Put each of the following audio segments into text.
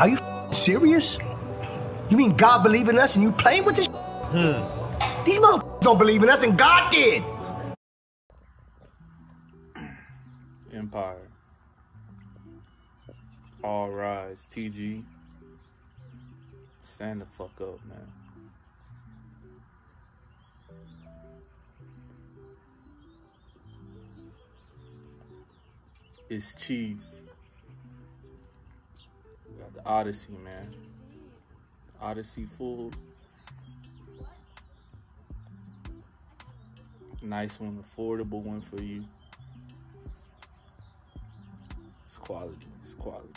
Are you serious? You mean God believe in us and you playing with this? These motherfuckers don't believe in us and God did. Empire. All rise. TG. Stand the fuck up, man. It's Chief. We got the Odyssey, man. Odyssey full. Nice one, affordable one for you. It's quality. It's quality.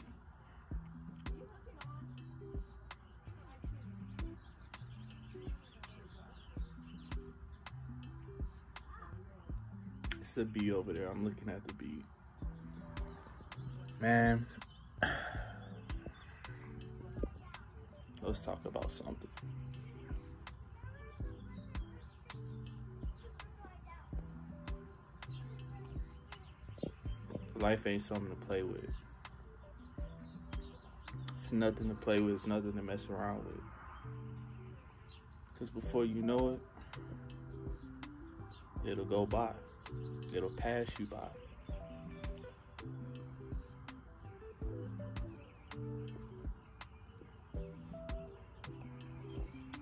It's a bee over there. I'm looking at the bee. Man, let's talk about something. Life ain't something to play with. It's nothing to play with. It's nothing to mess around with. Because before you know it, it'll go by. It'll pass you by.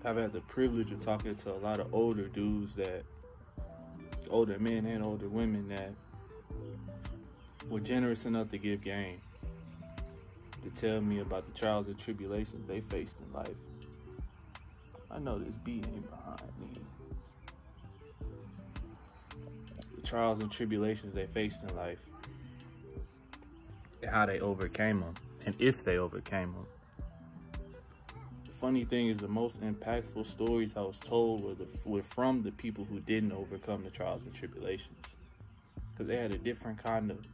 I've had the privilege of talking to a lot of older dudes older men and older women that were generous enough to give game, to tell me about the trials and tribulations they faced in life. I know this bee ain't behind me. The trials and tribulations they faced in life, and how they overcame them, and if they overcame them. Funny thing is, the most impactful stories I was told were from the people who didn't overcome the trials and tribulations, because they had a different kind of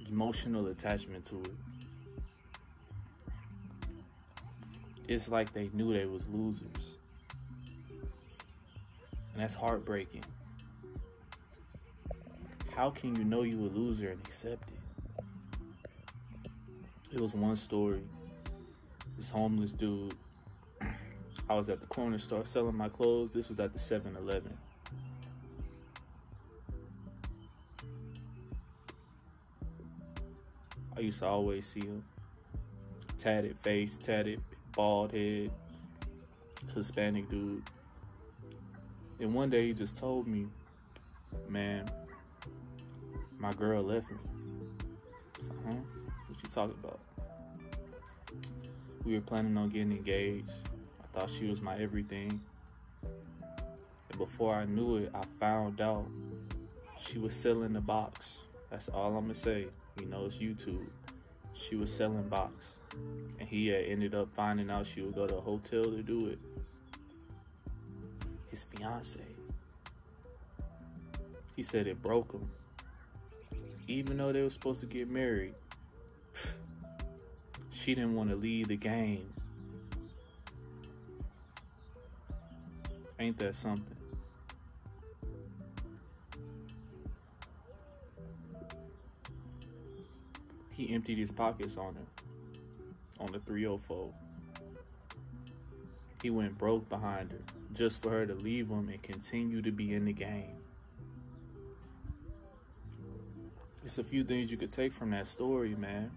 emotional attachment to it. It's like they knew they was losers, and that's heartbreaking. How can you know you a loser and accept it? It was one story. This homeless dude. I was at the corner store selling my clothes. This was at the 7-Eleven. I used to always see him. Tatted face, tatted, bald head, Hispanic dude. And one day he just told me, man, my girl left me. I said, huh? What you talking about? We were planning on getting engaged. I thought she was my everything. And before I knew it, I found out she was selling the box. That's all I'm gonna say. You know, it's YouTube. She was selling box. And he had ended up finding out she would go to a hotel to do it. His fiance. He said it broke him. Even though they were supposed to get married, she didn't want to leave the game. Ain't that something? He emptied his pockets on her, on the 304. He went broke behind her, just for her to leave him and continue to be in the game. It's a few things you could take from that story, man.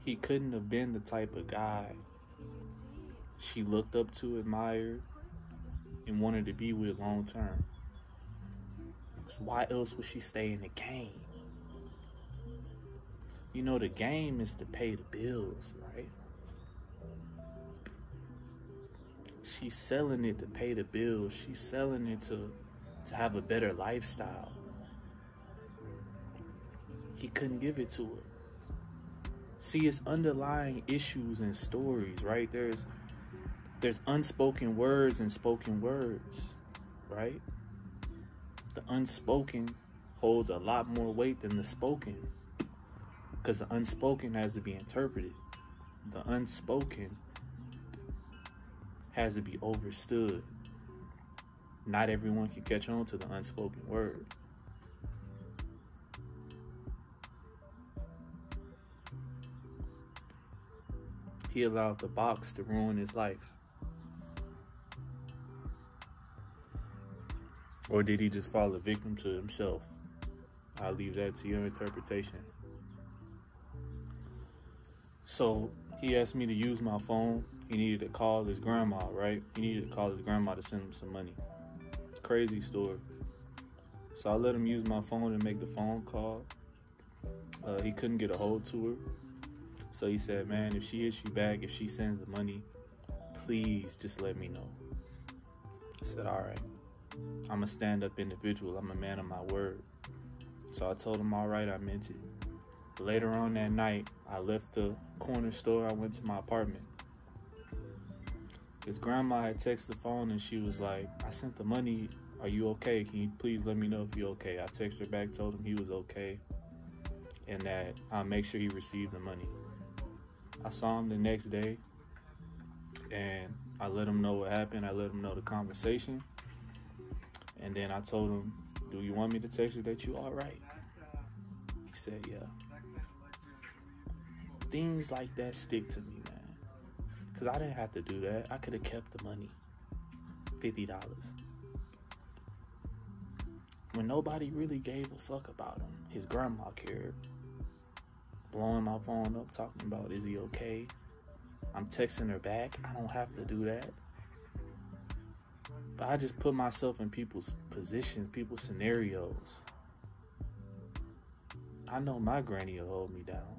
He couldn't have been the type of guy she looked up to, admired, and wanted to be with long term. So why else would she stay in the game? You know, the game is to pay the bills, right? She's selling it to pay the bills. She's selling it to have a better lifestyle. He couldn't give it to her. See, it's underlying issues and stories, right? There's unspoken words and spoken words, right? The unspoken holds a lot more weight than the spoken, because the unspoken has to be interpreted. The unspoken has to be understood. Not everyone can catch on to the unspoken word. he allowed the box to ruin his life? Or did he just fall a victim to himself? I'll leave that to your interpretation. So he asked me to use my phone. He needed to call his grandma, right? He needed to call his grandma to send him some money. It's a crazy story. So I let him use my phone to make the phone call. He couldn't get a hold to her. So he said, man, if she hits you back, if she sends the money, please just let me know. I said, all right. I'm a stand-up individual. I'm a man of my word. So I told him, all right, I meant it. Later on that night, I left the corner store. I went to my apartment. His grandma had texted the phone and she was like, I sent the money. Are you okay? Can you please let me know if you're okay? I texted her back, told him he was okay, and that I'll make sure he received the money. I saw him the next day, and I let him know what happened. I let him know the conversation. And then I told him, do you want me to text her that you all right? He said, yeah. Things like that stick to me, man. Because I didn't have to do that. I could have kept the money. $50. When nobody really gave a fuck about him. His grandma cared. Blowing my phone up, talking about, is he okay? I'm texting her back. I don't have to do that. But I just put myself in people's positions, people's scenarios. I know my granny will hold me down.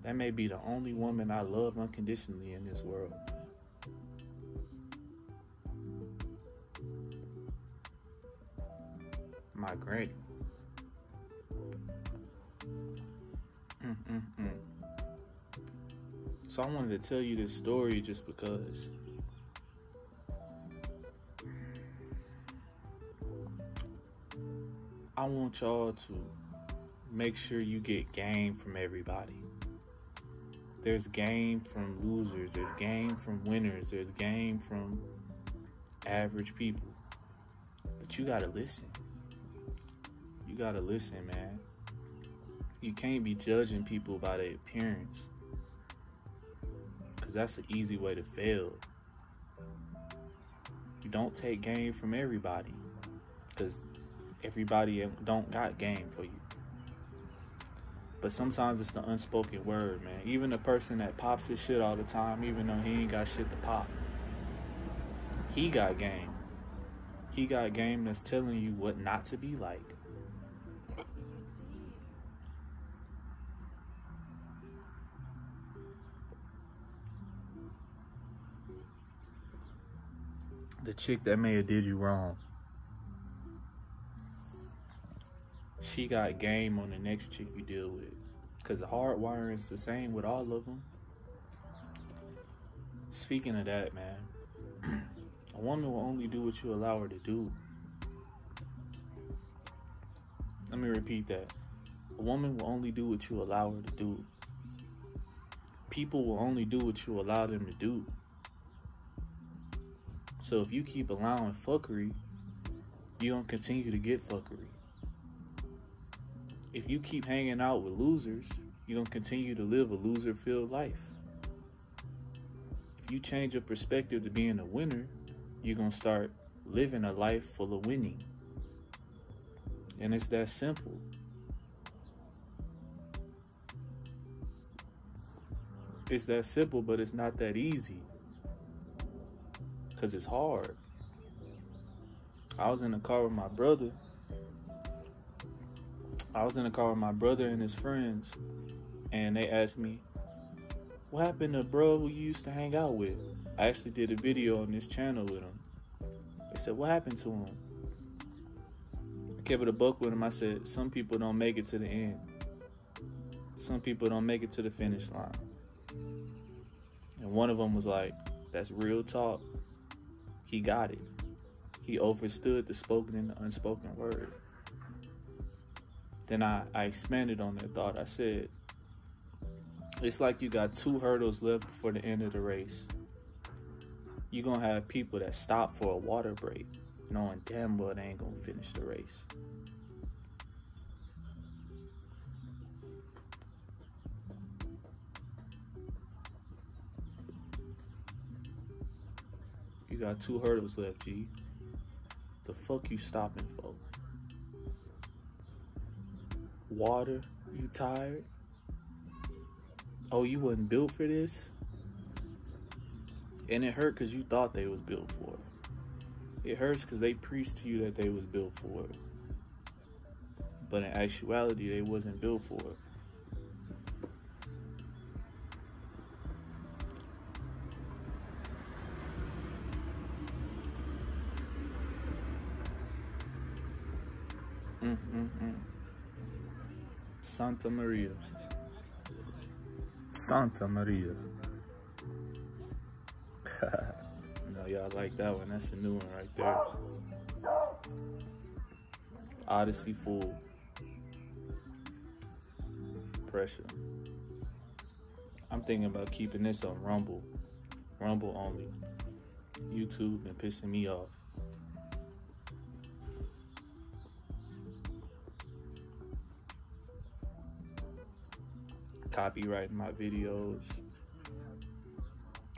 That may be the only woman I love unconditionally in this world. My granny. So I wanted to tell you this story just because I want y'all to make sure you get game from everybody. There's game from losers, there's game from winners, there's game from average people. But you gotta listen. You gotta listen, man. You can't be judging people by their appearance, because that's an easy way to fail. You don't take game from everybody, because everybody don't got game for you. But sometimes it's the unspoken word, man. Even the person that pops his shit all the time, even though he ain't got shit to pop, he got game. He got game that's telling you what not to be like. The chick that may have did you wrong, she got game on the next chick you deal with. Because the hard wiring is the same with all of them. Speaking of that, man, a woman will only do what you allow her to do. Let me repeat that. A woman will only do what you allow her to do. People will only do what you allow them to do. So if you keep allowing fuckery, you're going to continue to get fuckery. If you keep hanging out with losers, you're going to continue to live a loser-filled life. If you change your perspective to being a winner, you're going to start living a life full of winning. And it's that simple. It's that simple, but it's not that easy. Because it's hard. I was in the car with my brother. And his friends. And they asked me, what happened to bro who you used to hang out with? I actually did a video on this channel with him. They said, what happened to him? I kept it a buck with him. I said, some people don't make it to the end. Some people don't make it to the finish line. And one of them was like, that's real talk. He got it. He understood the spoken and the unspoken word. Then I expanded on that thought. I said, it's like you got 2 hurdles left before the end of the race. You're going to have people that stop for a water break, knowing damn well they ain't going to finish the race. You got 2 hurdles left, G. The fuck you stopping for? Water? You tired? Oh, you wasn't built for this? And it hurt because you thought they was built for it. It hurts because they preached to you that they was built for it. But in actuality, they wasn't built for it. Santa Maria. Santa Maria. No, y'all like that one. That's a new one right there. Odyssey full. Pressure. I'm thinking about keeping this on Rumble. Rumble only. YouTube been pissing me off. Copyrighting my videos.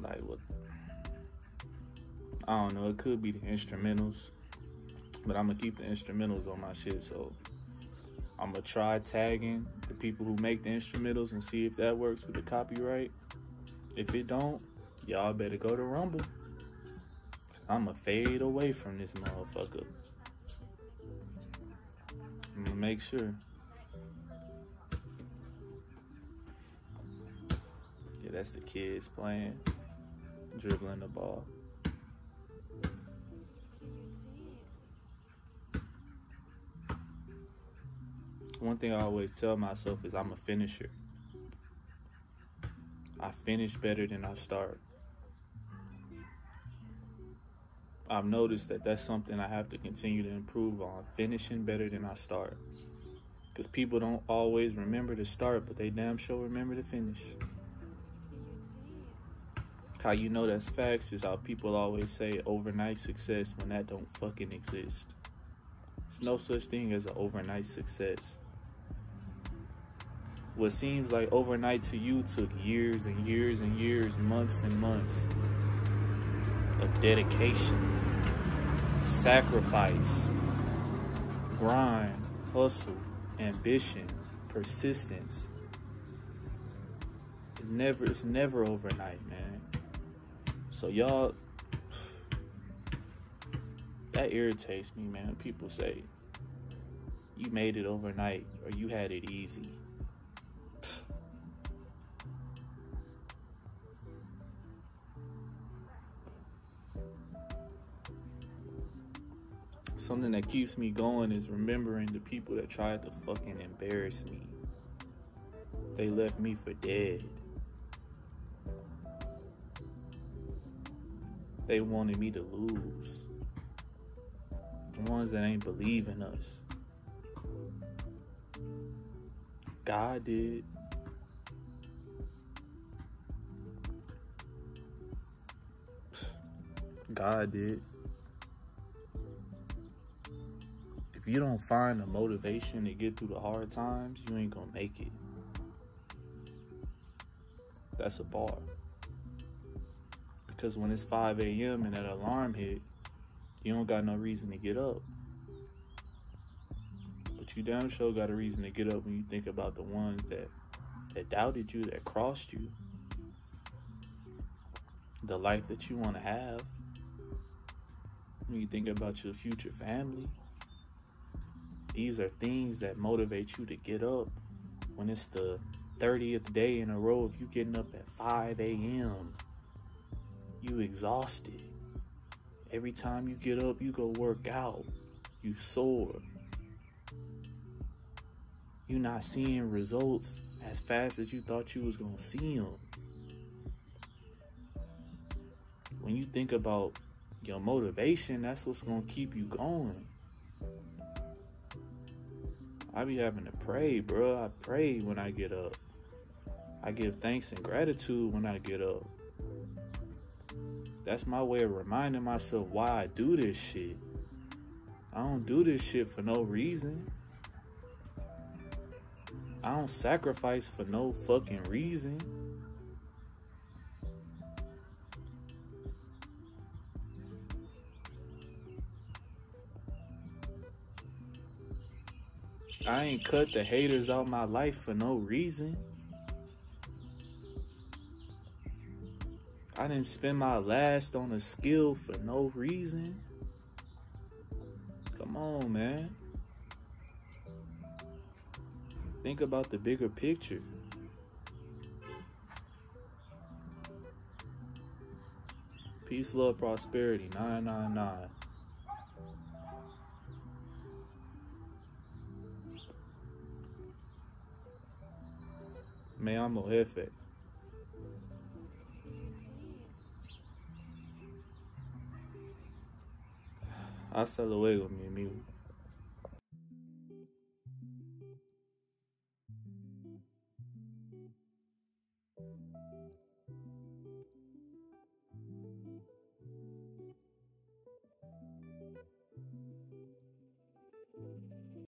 Like what? I don't know. It could be the instrumentals, but I'm gonna keep the instrumentals on my shit. So I'm gonna try tagging the people who make the instrumentals and see if that works with the copyright. If it don't, y'all better go to Rumble. I'ma fade away from this motherfucker. I'm gonna make sure. Yeah, that's the kids playing, dribbling the ball. One thing I always tell myself is I'm a finisher. I finish better than I start. I've noticed that that's something I have to continue to improve on, finishing better than I start. Because people don't always remember to start, but they damn sure remember to finish. How you know that's facts is how people always say overnight success when that don't fucking exist. There's no such thing as an overnight success. What seems like overnight to you took years and years and years, months and months of dedication, sacrifice, grind, hustle, ambition, persistence. It's never overnight, man. So y'all, that irritates me, man. People say you made it overnight or you had it easy. Something that keeps me going is remembering the people that tried to fucking embarrass me. They left me for dead. They wanted me to lose. The ones that ain't believe in us. God did. God did. If you don't find the motivation to get through the hard times, you ain't gonna make it. That's a bar. Because when it's 5 a.m. and that alarm hit, you don't got no reason to get up. But you damn sure got a reason to get up when you think about the ones that doubted you, that crossed you. The life that you want to have. When you think about your future family. These are things that motivate you to get up when it's the 30th day in a row of you getting up at 5 a.m. You exhausted. Every time you get up, you go work out. You sore. You not seeing results as fast as you thought you was gonna see them. When you think about your motivation, that's what's gonna keep you going. I be having to pray, bro. I pray when I get up. I give thanks and gratitude when I get up. That's my way of reminding myself why I do this shit. I don't do this shit for no reason. I don't sacrifice for no fucking reason. I ain't cut the haters out my life for no reason. I didn't spend my last on a skill for no reason. Come on, man. Think about the bigger picture. Peace, love, prosperity, 999. Me llamo Jefe. Hasta luego, mi amigo.